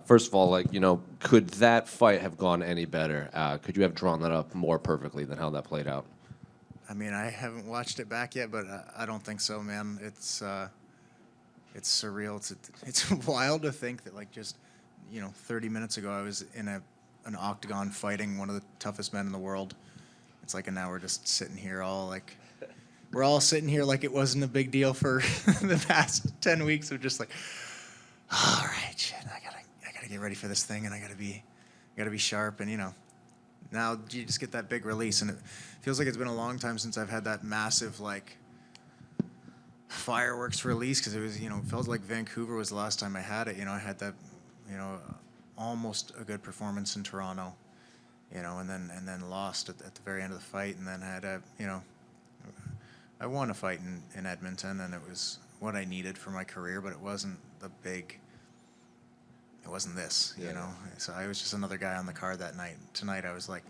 First of all, like, could that fight have gone any better? Could you have drawn that up more perfectly than how that played out? I mean, I haven't watched it back yet, but I don't think so, man. It's surreal. It's wild to think that like just 30 minutes ago I was in an octagon fighting one of the toughest men in the world. It's like, and now we're just sitting here all like, we're all sitting here like it wasn't a big deal for the past 10 weeks of just like, all right, shit, I gotta get ready for this thing, and I gotta be sharp, and now you just get that big release, and it feels like it's been a long time since I've had that massive like fireworks release, because it was it felt like Vancouver was the last time I had it. I had that almost a good performance in Toronto, and then lost at the very end of the fight, and then had I won a fight in Edmonton, and it was what I needed for my career, but it wasn't it wasn't this, So I was just another guy on the card that night. Tonight I was like,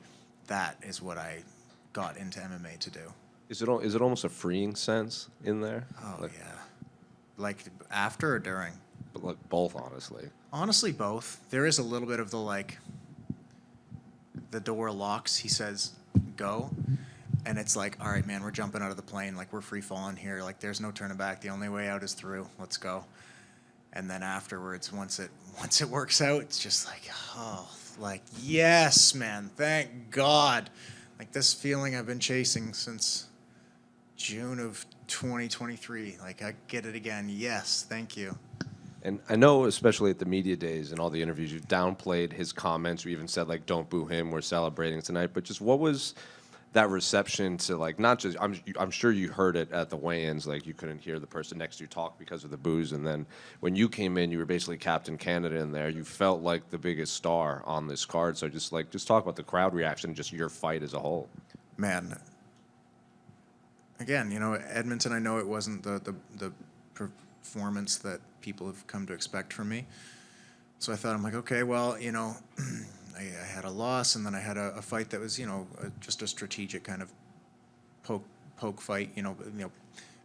that is what I got into MMA to do. Is it almost a freeing sense in there? Oh, yeah. Like after or during? But like both, honestly. Honestly, both. There is a little bit of the like, the door locks, he says, go. And it's like, all right, man, we're jumping out of the plane. Like, we're free falling here. Like, there's no turning back. The only way out is through. Let's go. And then afterwards, once it works out, it's just like, oh, like, yes, man, thank God. Like, this feeling I've been chasing since June of 2023. Like, I get it again. Yes, thank you. And I know, especially at the media days and all the interviews, you've downplayed his comments. You even said, like, don't boo him. We're celebrating tonight. But just what was that reception to, like, not just, I'm sure you heard it at the weigh-ins, like you couldn't hear the person next to you talk because of the boos, and then when you came in, you were basically Captain Canada in there. You felt like the biggest star on this card. So just talk about the crowd reaction, just your fight as a whole. Man, again, Edmonton, I know it wasn't the performance that people have come to expect from me. So I thought, I'm like, okay, well, I had a loss, and then I had a fight that was, just a strategic kind of poke fight,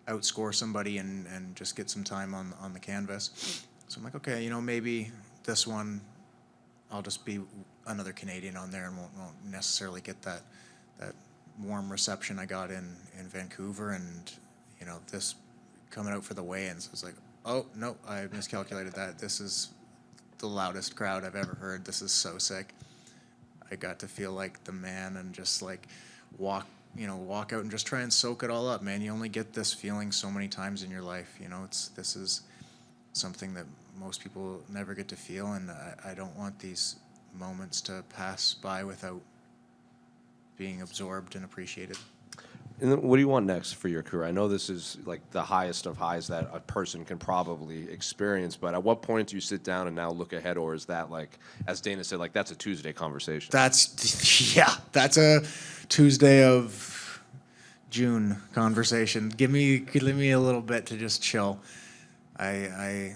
outscore somebody and just get some time on the canvas. So I'm like, okay, maybe this one, I'll just be another Canadian on there and won't necessarily get that warm reception I got in Vancouver, and this coming out for the weigh-ins, I was like, oh no, I miscalculated that. This is the loudest crowd I've ever heard. This is so sick. I got to feel like the man and just like walk out and just try and soak it all up, man. You only get this feeling so many times in your life. This is something that most people never get to feel, and I don't want these moments to pass by without being absorbed and appreciated. And then what do you want next for your career? I know this is like the highest of highs that a person can probably experience, but at what point do you sit down and now look ahead, or is that, like, as Dana said, like, that's a Tuesday conversation? That's a Tuesday of June conversation. Give me a little bit to just chill. I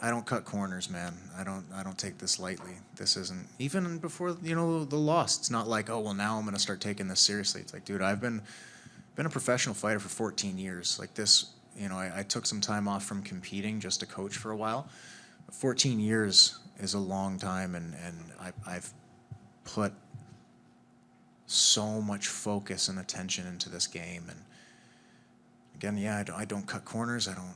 don't cut corners, man. I don't take this lightly. This isn't even before the loss. It's not like, oh well, now I'm gonna start taking this seriously. It's like, dude, I've been a professional fighter for 14 years. Like this, I took some time off from competing just to coach for a while. 14 years is a long time, and I've put so much focus and attention into this game. And again, yeah, I don't cut corners. I don't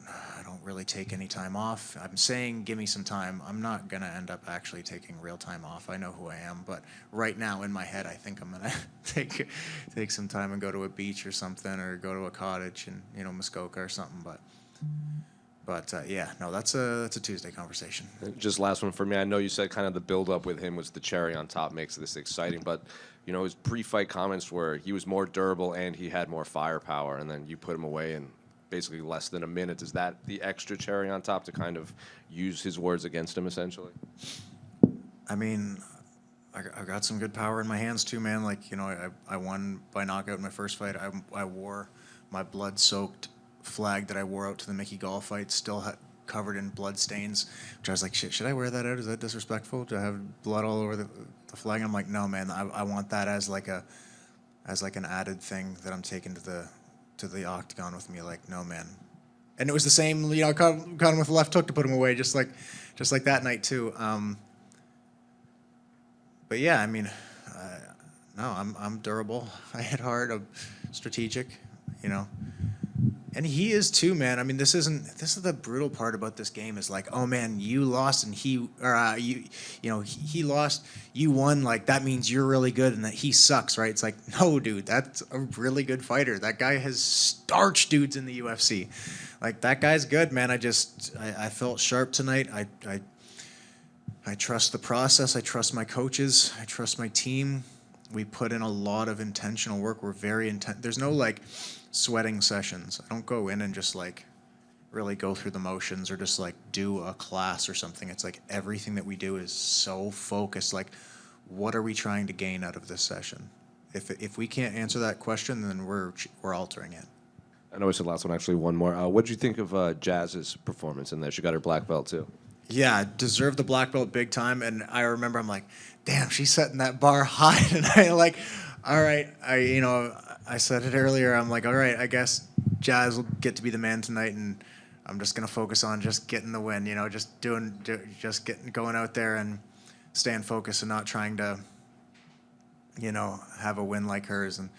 really take any time off. I'm saying give me some time. I'm not gonna end up actually taking real time off. I know who I am, but right now in my head, I think I'm gonna take some time and go to a beach or something, or go to a cottage in Muskoka or something. But yeah, no, that's a Tuesday conversation. Just last one for me. I know you said kind of the build-up with him was the cherry on top, makes this exciting, but his pre-fight comments were he was more durable and he had more firepower, and then you put him away in basically less than a minute. Is that the extra cherry on top to kind of use his words against him, essentially? I mean, I got some good power in my hands too, man. Like, I won by knockout in my first fight. I wore my blood-soaked flag that I wore out to the Mickey Gall fight, still covered in blood stains, which I was like, shit, should I wear that out? Is that disrespectful? Do I have blood all over the flag? And I'm like, no, man, I want that as like an added thing that I'm taking to the octagon with me. Like, no, man. And it was the same, I caught him with a left hook to put him away, just like that night too. but yeah, I mean, no, I'm durable. I hit hard. I'm strategic, you know. And he is too, man. I mean, this is the brutal part about this game is like, oh man, you lost and he lost, you won. Like that means you're really good and that he sucks, right? It's like, no, dude, that's a really good fighter. That guy has starched dudes in the UFC. Like that guy's good, man. I felt sharp tonight. I trust the process. I trust my coaches. I trust my team. We put in a lot of intentional work. We're very intent. There's no like sweating sessions. I don't go in and just like really go through the motions or just like do a class or something. It's like everything that we do is so focused. Like, what are we trying to gain out of this session? If we can't answer that question, then we're altering it. I know it's the last one. Actually, one more. What did you think of Jazz's performance in there? She got her black belt too. Yeah, deserved the black belt big time. And I remember I'm like, damn, she's setting that bar high. And I like, all right, I said it earlier. I'm like, all right, I guess Jazz will get to be the man tonight, and I'm just gonna focus on just getting the win. Just going out there and staying focused and not trying to, have a win like hers. And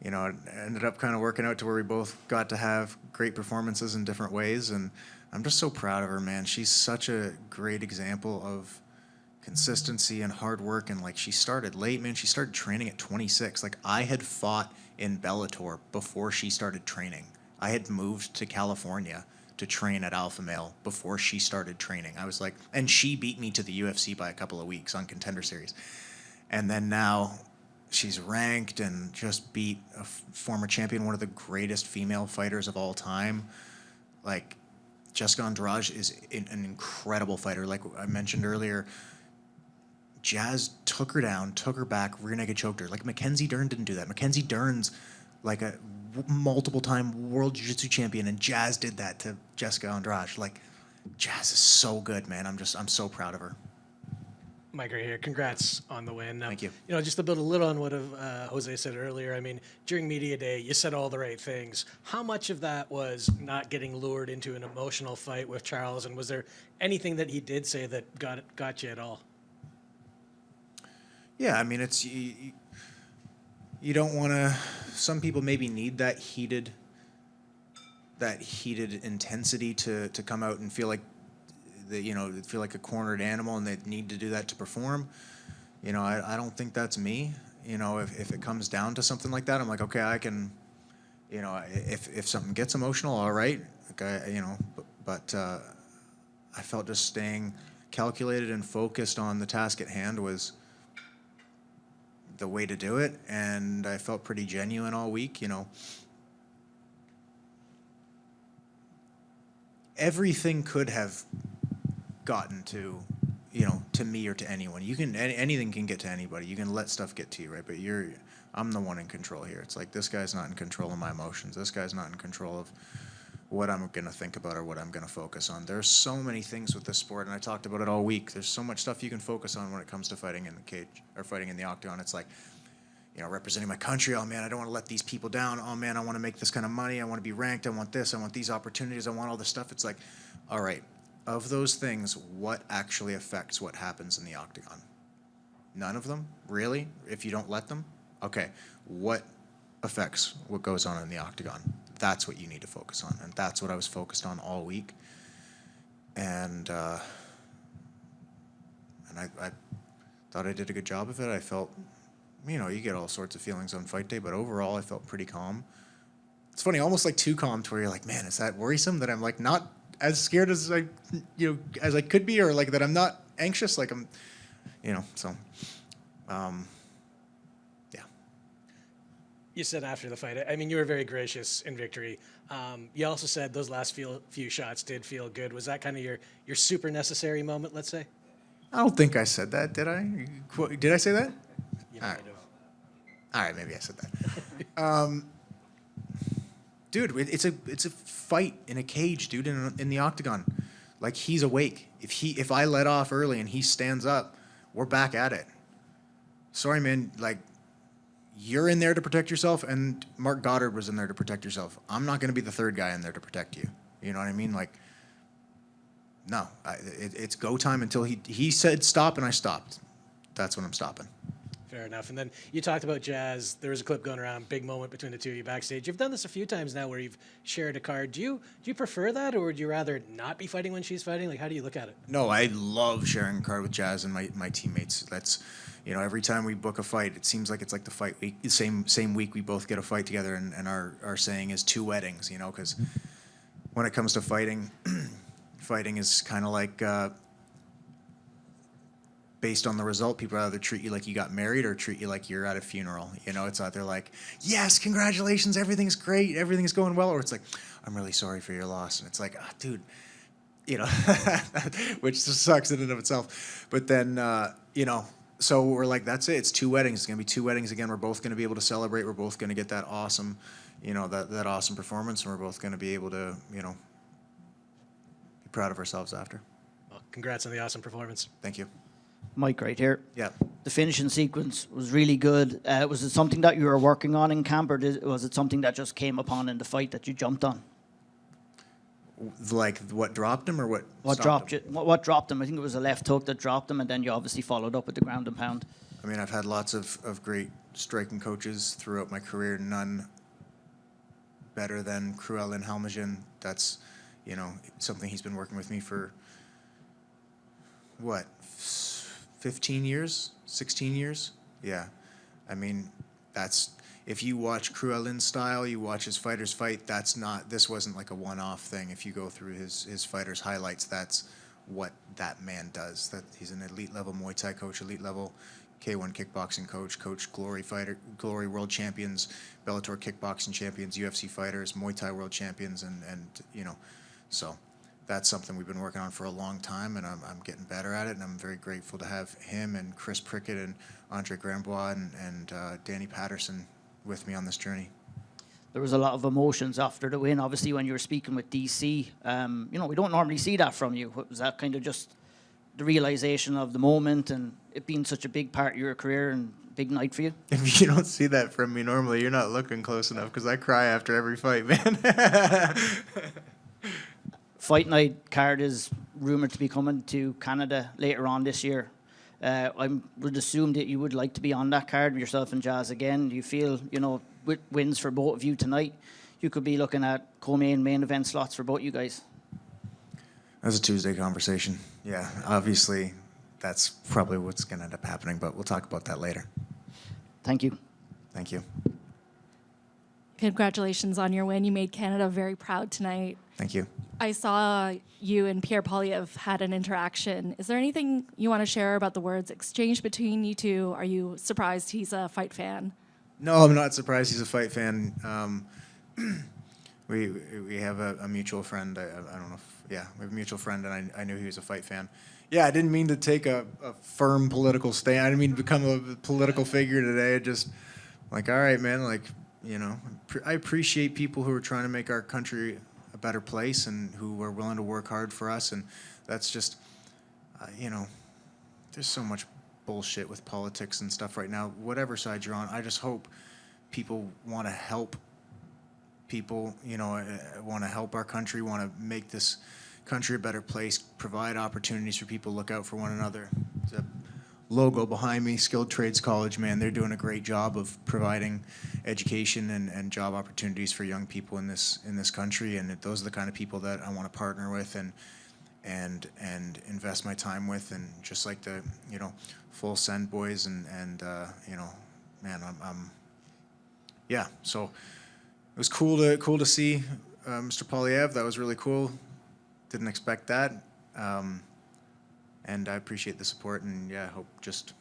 it ended up kind of working out to where we both got to have great performances in different ways. And I'm just so proud of her, man. She's such a great example of consistency and hard work. And like, she started late, man. She started training at 26. Like, I had fought in Bellator before she started training. I had moved to California to train at Alpha Male before she started training. I was like, and she beat me to the UFC by a couple of weeks on Contender Series. And then now she's ranked and just beat a former champion, one of the greatest female fighters of all time. Like, Jessica Andrade is an incredible fighter. Like I mentioned earlier, Jazz took her down, took her back, rear naked choked her. Like Mackenzie Dern didn't do that. Mackenzie Dern's like a multiple-time world jiu-jitsu champion, and Jazz did that to Jessica Andrade. Like, Jazz is so good, man. I'm so proud of her. Mike right here. Congrats on the win. Thank you. Just to build a little on what Jose said earlier, I mean, during media day, you said all the right things. How much of that was not getting lured into an emotional fight with Charles, and was there anything that he did say that got you at all? Yeah, I mean, it's you don't want to. Some people maybe need that heated intensity to come out and feel like they feel like a cornered animal, and they need to do that to perform. I don't think that's me. If it comes down to something like that, I'm like, okay, I can. If something gets emotional, all right. Okay, but I felt just staying calculated and focused on the task at hand was the way to do it, and I felt pretty genuine all week. Everything could have gotten to me or to anyone. Anything can get to anybody. You can let stuff get to you, right? But I'm the one in control here. It's like, this guy's not in control of my emotions. This guy's not in control of what I'm going to think about or what I'm going to focus on. There's so many things with this sport, and I talked about it all week. There's so much stuff you can focus on when it comes to fighting in the cage or fighting in the octagon. It's like, representing my country. Oh man, I don't want to let these people down. Oh man, I want to make this kind of money. I want to be ranked. I want this. I want these opportunities. I want all this stuff. It's like, all right, of those things, what actually affects what happens in the octagon? None of them? Really? If you don't let them? Okay, what affects what goes on in the octagon? That's what you need to focus on, and that's what I was focused on all week. And I thought I did a good job of it. I felt, you get all sorts of feelings on fight day, but overall I felt pretty calm. It's funny, almost like too calm to where you're like, man, is that worrisome that I'm like not as scared as as I could be, or like that I'm not anxious, like I'm, so, yeah. You said after the fight, I mean, you were very gracious in victory. You also said those last few shots did feel good. Was that kind of your super necessary moment, let's say? I don't think I said that, did I? Did I say that? You All might right. have. All right, maybe I said that. Dude, it's a fight in a cage, dude, in the octagon. Like, he's awake. If I let off early and he stands up, we're back at it. Sorry, man. Like, you're in there to protect yourself, and Mark Goddard was in there to protect yourself. I'm not going to be the third guy in there to protect you. You know what I mean? Like, no, it's go time until he said stop, and I stopped. that's when I'm stopping. Fair enough. And then you talked about Jazz. There was a clip going around, big moment between the two of you backstage. You've done this a few times now where you've shared a card. Do you prefer that, or would you rather not be fighting when she's fighting? Like, how do you look at it? No, I love sharing a card with Jazz and my teammates. That's, every time we book a fight, it seems like it's like the fight week, same week we both get a fight together, and our saying is 2 weddings, because when it comes to fighting, fighting is kind of like, based on the result, people either treat you like you got married or treat you like you're at a funeral. It's either like, yes, congratulations, everything's great, everything's going well, or it's like, I'm really sorry for your loss. And it's like, oh, dude, which just sucks in and of itself. But then, so we're like, that's it. It's 2 weddings. It's going to be 2 weddings again. We're both going to be able to celebrate. We're both going to get that awesome, that awesome performance. And we're both going to be able to, be proud of ourselves after. Well, congrats on the awesome performance. Thank you. Mike right here. Yeah. The finishing sequence was really good. Was it something that you were working on in camp, or was it something that just came upon in the fight that you jumped on? Like what dropped him or what? What dropped you? What dropped him? I think it was a left hook that dropped him, and then you obviously followed up with the ground and pound. I mean, I've had lots of great striking coaches throughout my career. None better than Cruellin Helmegen. That's, something he's been working with me for, what, 15 years, 16 years? Yeah. I mean, that's, if you watch Cruellin's style, you watch his fighters fight, this wasn't like a one-off thing. If you go through his fighters' highlights, that's what that man does. That he's an elite level Muay Thai coach, elite level K1 kickboxing coach, coached Glory world champions, Bellator kickboxing champions, UFC fighters, Muay Thai world champions, and so that's something we've been working on for a long time, and I'm getting better at it, and I'm very grateful to have him and Chris Prickett and Andre Grambois and Danny Patterson with me on this journey. There was a lot of emotions after the win. Obviously, when you were speaking with DC, we don't normally see that from you. Was that kind of just the realization of the moment and it being such a big part of your career and big night for you? If you don't see that from me normally, you're not looking close enough, because I cry after every fight, man. Fight night card is rumoured to be coming to Canada later on this year. I would assume that you would like to be on that card with yourself and Jazz again. Do you feel, with wins for both of you tonight, you could be looking at co-main main event slots for both you guys? That's a Tuesday conversation. Yeah, obviously, that's probably what's going to end up happening, but we'll talk about that later. Thank you. Thank you. Congratulations on your win. You made Canada very proud tonight. Thank you. I saw you and Pierre Poilievre had an interaction. Is there anything you want to share about the words exchanged between you two? Are you surprised he's a fight fan? No, I'm not surprised he's a fight fan. We have a mutual friend. I don't know if, we have a mutual friend, and I knew he was a fight fan. Yeah, I didn't mean to take a firm political stand. I didn't mean to become a political figure today. I just, like, all right, man, like, I appreciate people who are trying to make our country a better place and who are willing to work hard for us. And that's just, there's so much bullshit with politics and stuff right now. Whatever side you're on, I just hope people want to help people, want to help our country, want to make this country a better place, provide opportunities for people, look out for one another. The logo behind me, Skilled Trades College, man, they're doing a great job of providing education and job opportunities for young people in this country, and those are the kind of people that I want to partner with and invest my time with, and just like the Full Send boys and man, I'm yeah. So it was cool to see Mr. Poilievre. That was really cool. Didn't expect that. And I appreciate the support, and yeah, I hope just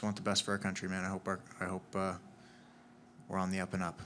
want the best for our country, man. I hope we're on the up and up.